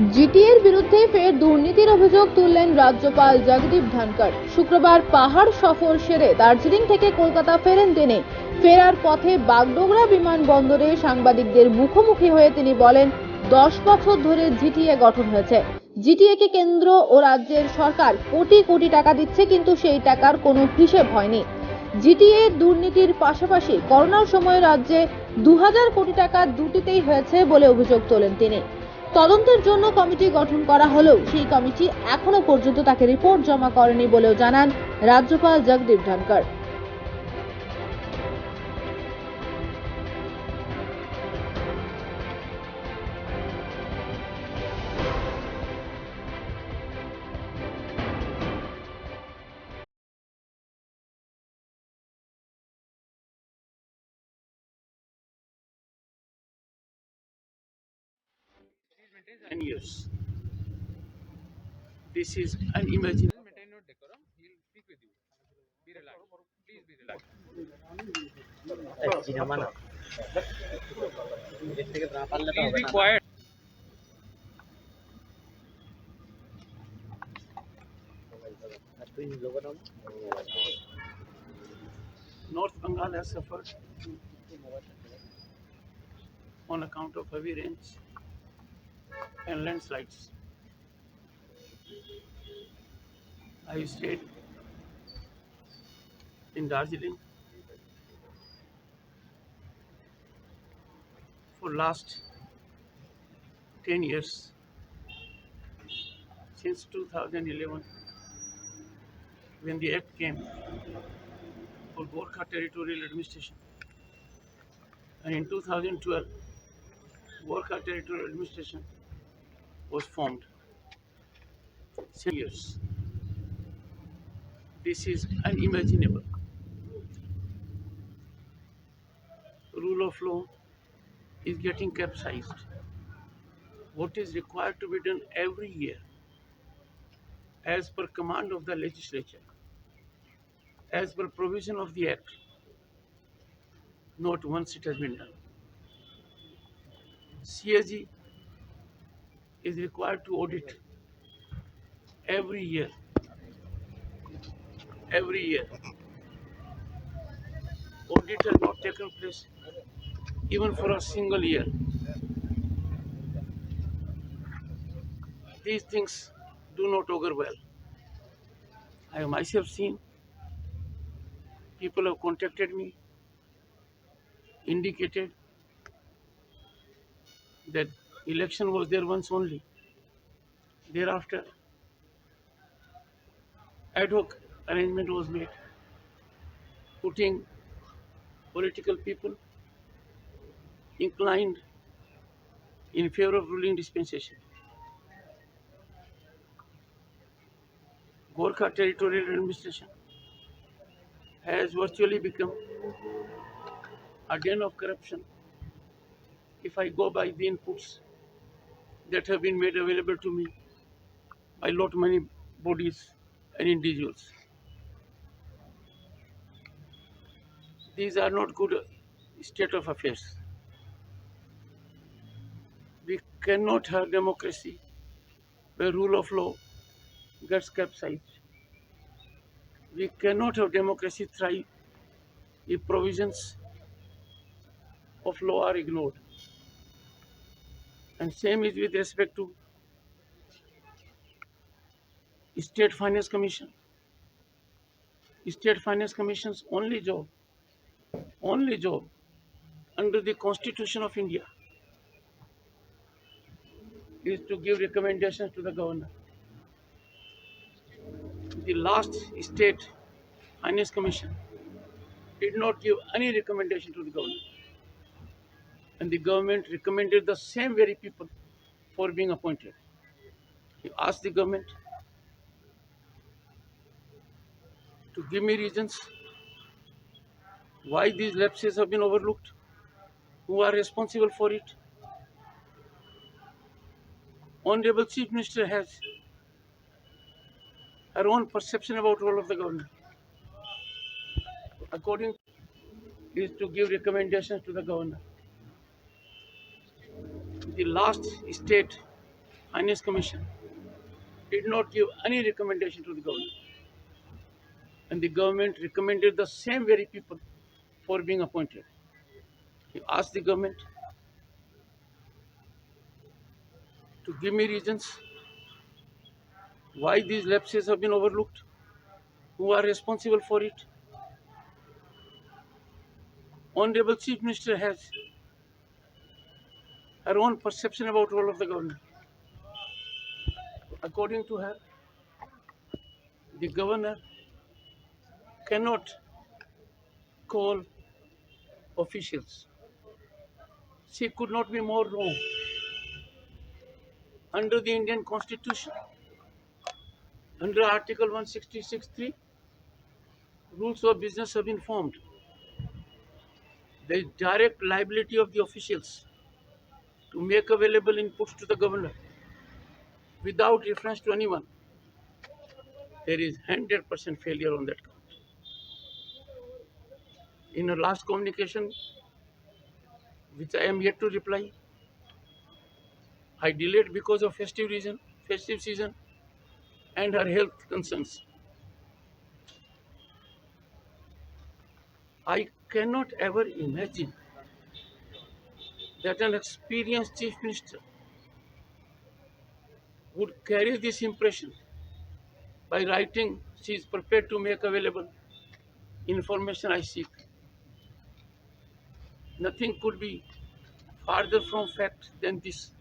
জিটিএর বিরুদ্ধে ফের দুর্নীতির অভিযোগ তুললেন রাজ্যপাল জগদীপ ধনখড়। শুক্রবার পাহাড় সফর সেরে দার্জিলিং থেকে কলকাতা ফেরেন তিনি। ফেরার পথে বাগডোগরা বিমানবন্দরে সাংবাদিকদের মুখোমুখি হয়ে তিনি বলেন, 10 বছর ধরে জিটিএ গঠন হয়েছে। জিটিএ কে কেন্দ্র ও রাজ্যের সরকার কোটি কোটি টাকা দিচ্ছে, কিন্তু সেই টাকার কোনো হিসেব হয়নি। জিটিএ দুর্নীতির পাশাপাশি করোনার সময় রাজ্যে 2000 কোটি টাকা দুটিতেই হয়েছে বলে অভিযোগ তোলেন তিনি। তদন্তের জন্য কমিটি গঠন করা হলেও সেই কমিটি এখনো পর্যন্ত তাকে রিপোর্ট জমা করেনি বলেও জানান রাজ্যপাল Jagdeep Dhankhar. And years. This is unimaginable. Maintain your decorum. He'll speak with you. Be relaxed. Please be relaxed. Please be quiet. North Bengal has suffered on account of heavy rains and landslides. I stayed in Darjeeling for last 10 years, since 2011, when the act came for Gorkha Territorial Administration, and in 2012 Gorkha Territorial Administration was formed. 7 years. This is unimaginable. Rule of law is getting capsized. What is required to be done every year, as per command of the legislature, as per provision of the act, not once it has been done. CAG is required to audit every year. Every year. Audit has not taken place even for a single year. These things do not augur well. I have myself seen people have contacted me, indicated that election was there once only. Thereafter, ad hoc arrangement was made, putting political people inclined in favor of ruling dispensation. Gorkha Territorial Administration has virtually become a den of corruption, if I go by the inputs that have been made available to me by lot many bodies and individuals. These are not good state of affairs. We cannot have democracy where rule of law gets capsized. We cannot have democracy thrive if provisions of law are ignored. And same is with respect to State Finance Commission. State Finance Commission's only job under the Constitution of India is to give recommendations to the governor. The last State Finance Commission did not give any recommendation to the government, and the government recommended the same very people for being appointed. You ask the government to give me reasons why these lapses have been overlooked, who are responsible for it. Honorable Chief Minister has her own perception about role of the government. According is to give recommendations to the governor. The last State Finance Commission did not give any recommendation to the government. And the government recommended the same very people for being appointed. He asked the government to give me reasons why these lapses have been overlooked, who are responsible for it. Honorable Chief Minister has her own perception about role of the government. According to her, the governor cannot call officials. She could not be more wrong. Under the Indian Constitution, under Article 166(3), rules of business have been formed. There is direct liability of the officials to make available inputs to the governor without reference to anyone. There is 100% failure on that count. In her last communication, which I am yet to reply, I delayed because of festive season, and her health concerns. I cannot ever imagine that an experienced chief minister would carry this impression by writing she is prepared to make available information I seek. Nothing could be farther from fact than this.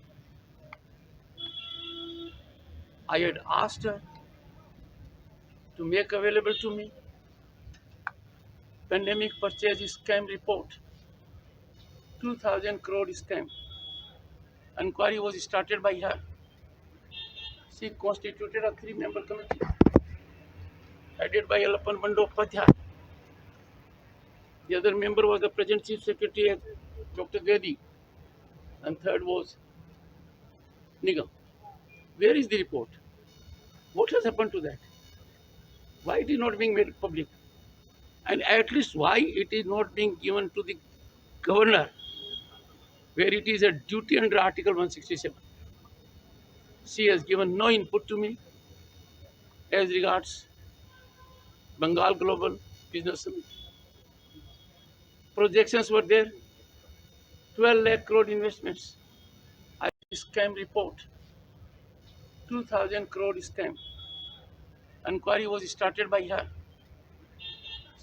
I had asked her to make available to me pandemic purchase scam report, 2000 crore scam. Inquiry was started by her. She constituted a 3-member committee headed by Yellappan Bandyopadhyay. The other member was the present Chief Secretary, Dr. Gedi, and third was Nigam. Where is the report? What has happened to that? Why it is not being made public? And at least why it is not being given to the governor, where it is a duty under Article 167. She has given no input to me as regards Bengal Global Business Summit. Projections were there, 12 lakh crore investments. I scam report, 2000 crore scam. Inquiry was started by her.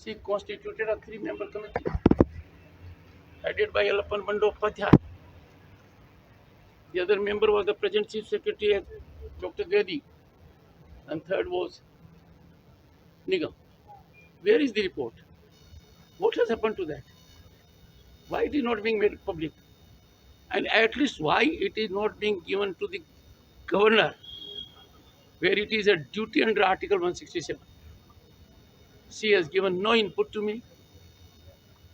She constituted a 3-member committee headed by Yellappan Bandyopadhyay. The other member was the present Chief Secretary, Dr. Gedi, and third was Nigam. Where is the report? What has happened to that? Why it is not being made public? And at least why it is not being given to the governor, where it is a duty under Article 167. She has given no input to me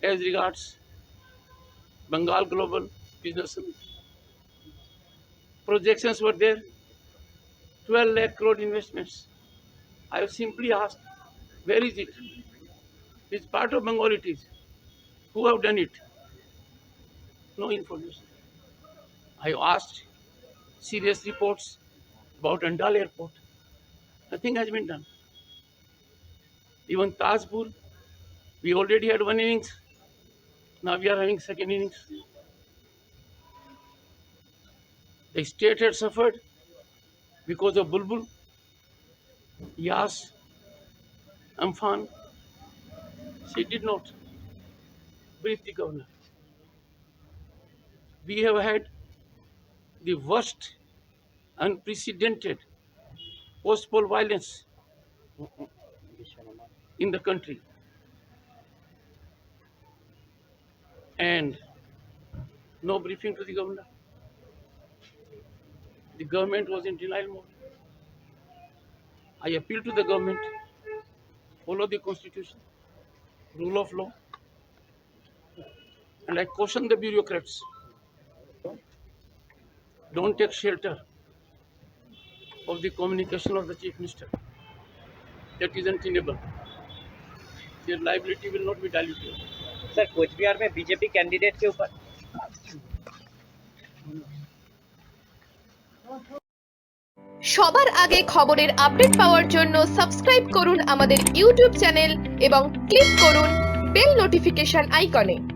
as regards Bengal Global Business Summit. Projections were there, 12 lakh crore investments. I have simply asked, where is it? It's part of Bengal it is. Who have done it? No information. I have asked serious reports about Andal Airport. Nothing has been done. Even Tajpur, we already had one innings. Now we are having second innings. The state had suffered because of Bulbul, Yas, Amphan. She did not brief the governor. We have had the worst, unprecedented post-poll violence in the country. And no briefing to the governor. The government was in denial mode. I appeal to the government, follow the constitution, rule of law, and I caution the bureaucrats, don't take shelter of the communication of the chief minister. That is untenable. Their liability will not be diluted. Sir Coochbehar में BJP candidate के ऊपर সবার আগে খবরের update পাওয়ার জন্য subscribe করুন আমাদের YouTube channel এবং ক্লিক করুন বেল নোটিফিকেশন আইকনে।